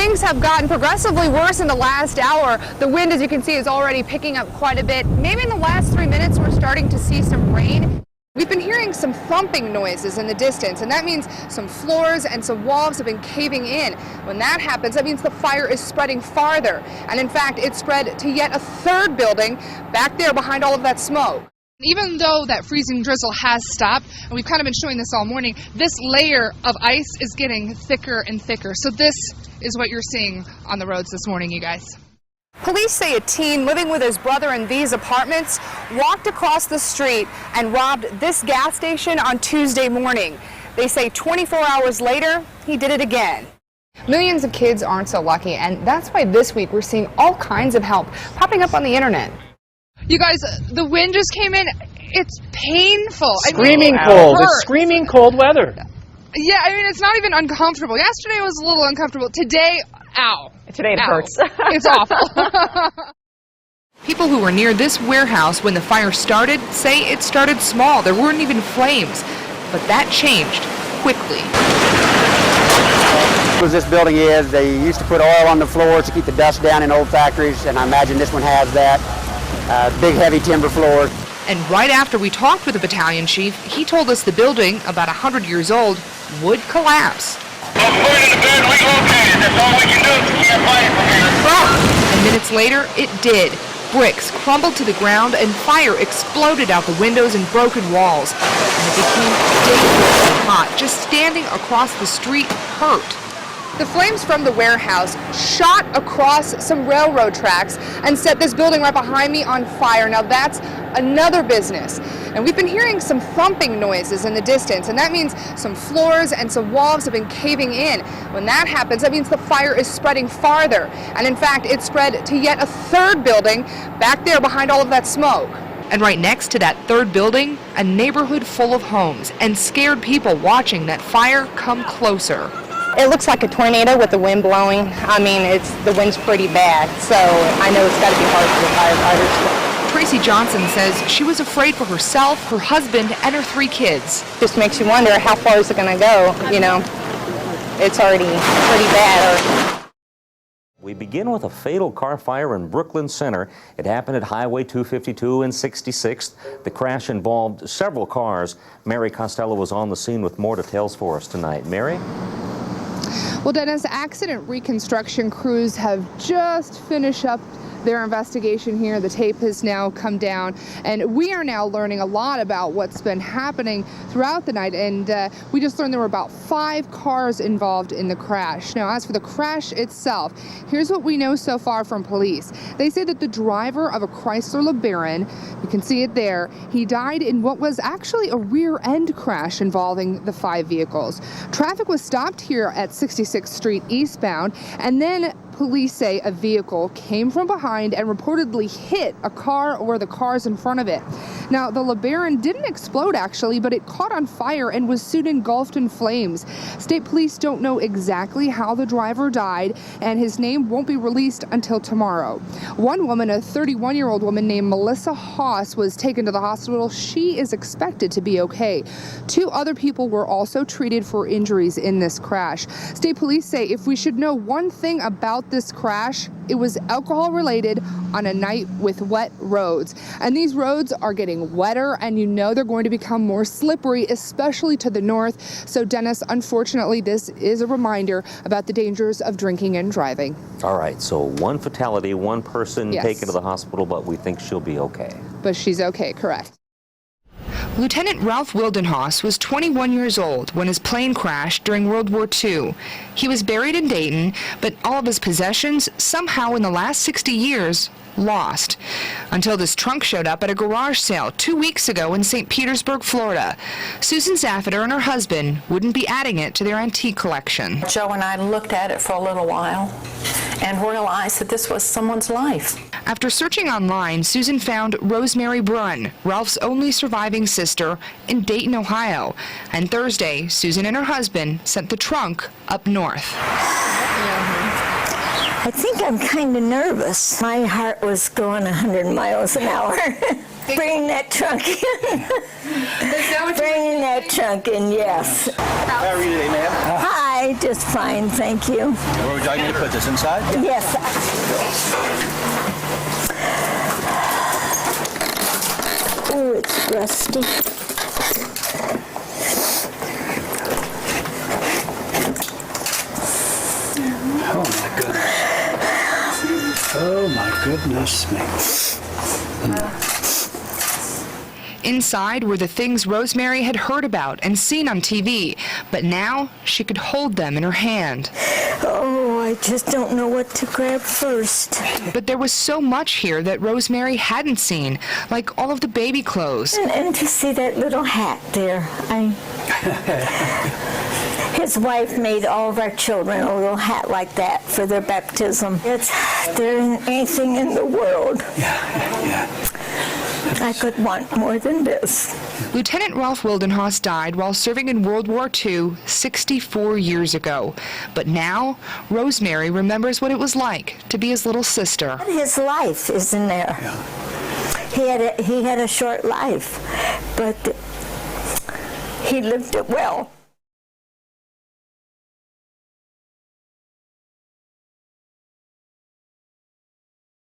Things have gotten progressively worse in the last hour. The wind, as you can see, is already picking up quite a bit. Maybe in the last 3 minutes, we're starting to see some rain. We've been hearing some thumping noises in the distance, and that means some floors and some walls have been caving in. When that happens, that means the fire is spreading farther. And in fact, it spread to yet a third building back there behind all of that smoke. Even though that freezing drizzle has stopped, and we've kind of been showing this all morning, this layer of ice is getting thicker and thicker. So this is what you're seeing on the roads this morning, you guys. Police say a teen living with his brother in these apartments walked across the street and robbed this gas station on Tuesday morning. They say 24 hours later, he did it again. Millions of kids aren't so lucky, and that's why this week we're seeing all kinds of help popping up on the internet. You guys, the wind just came in. It's painful. Screaming cold. It's screaming cold weather. Yeah, I mean, it's not even uncomfortable. Yesterday was a little uncomfortable. Today, ow. Today it hurts. It's awful. People who were near this warehouse when the fire started say it started small. There weren't even flames. But that changed quickly. As this building is, they used to put oil on the floors to keep the dust down in old factories, and I imagine this one has that. Big, heavy timber floors. And right after we talked with the battalion chief, he told us the building, about 100 years old, would collapse. Put it in the bed, relocate it. That's all we can do. We can't fight it from here. And minutes later, it did. Bricks crumbled to the ground and fire exploded out the windows and broken walls. And it became dangerously hot. Just standing across the street hurt. The flames from the warehouse shot across some railroad tracks and set this building right behind me on fire. Now that's another business. And we've been hearing some thumping noises in the distance, and that means some floors and some walls have been caving in. When that happens, that means the fire is spreading farther. And in fact, it spread to yet a third building back there behind all of that smoke. And right next to that third building, a neighborhood full of homes and scared people watching that fire come closer. It looks like a tornado with the wind blowing. I mean, the wind's pretty bad, so I know it's got to be hard for the firefighters. Tracy Johnson says she was afraid for herself, her husband, and her 3 kids. Just makes you wonder, how far is it going to go? You know, it's already pretty bad. We begin with a fatal car fire in Brooklyn Center. It happened at Highway 252 and 66th. The crash involved several cars. Mary Costello was on the scene with more details for us tonight. Mary? Well, Dennis, accident reconstruction crews have just finished up their investigation here. The tape has now come down, and we are now learning a lot about what's been happening throughout the night. And we just learned there were about 5 cars involved in the crash. Now, as for the crash itself, here's what we know so far from police. They say that the driver of a Chrysler LeBaron, you can see it there, he died in what was actually a rear-end crash involving the 5 vehicles. Traffic was stopped here at 66th Street eastbound, and then police say a vehicle came from behind and reportedly hit a car or the cars in front of it. Now, the LeBaron didn't explode actually, but it caught on fire and was soon engulfed in flames. State police don't know exactly how the driver died, and his name won't be released until tomorrow. One woman, a 31-year-old woman named Melissa Haas, was taken to the hospital. She is expected to be okay. 2 other people were also treated for injuries in this crash. State police say if we should know one thing about this crash, it was alcohol related on a night with wet roads. And these roads are getting wetter, and you know they're going to become more slippery, especially to the north. So Dennis, unfortunately, this is a reminder about the dangers of drinking and driving. All right, so 1 fatality, 1 person taken to the hospital, but we think she'll be okay. But she's okay, correct. Lieutenant Ralph Wildenhaus was 21 years old when his plane crashed during World War II. He was buried in Dayton, but all of his possessions, somehow in the last 60 years, lost. Until this trunk showed up at a garage sale 2 weeks ago in St. Petersburg, Florida. Susan Zaffeder and her husband wouldn't be adding it to their antique collection. Joe and I looked at it for a little while and realized that this was someone's life. After searching online, Susan found Rosemary Brunn, Ralph's only surviving sister, in Dayton, Ohio. And Thursday, Susan and her husband sent the trunk up north. I think I'm kind of nervous. My heart was going 100 miles an hour. Bring that trunk in. Bringing that trunk in, yes. How are you today, ma'am? Hi. just fine, thank you. Where would you like me to put this, inside? Yes. Oh, it's rusty. Oh my goodness. Oh my goodness me. Inside were the things Rosemary had heard about and seen on TV, but now she could hold them in her hand. Oh, I just don't know what to grab first. But there was so much here that Rosemary hadn't seen, like all of the baby clothes. And to see that little hat there, his wife made all of our children a little hat like that for their baptism. There isn't anything in the world I could want more than this. Lieutenant Ralph Wildenhaus died while serving in World War II 64 years ago. But now, Rosemary remembers what it was like to be his little sister. His life is in there. He had a short life, but he lived it well.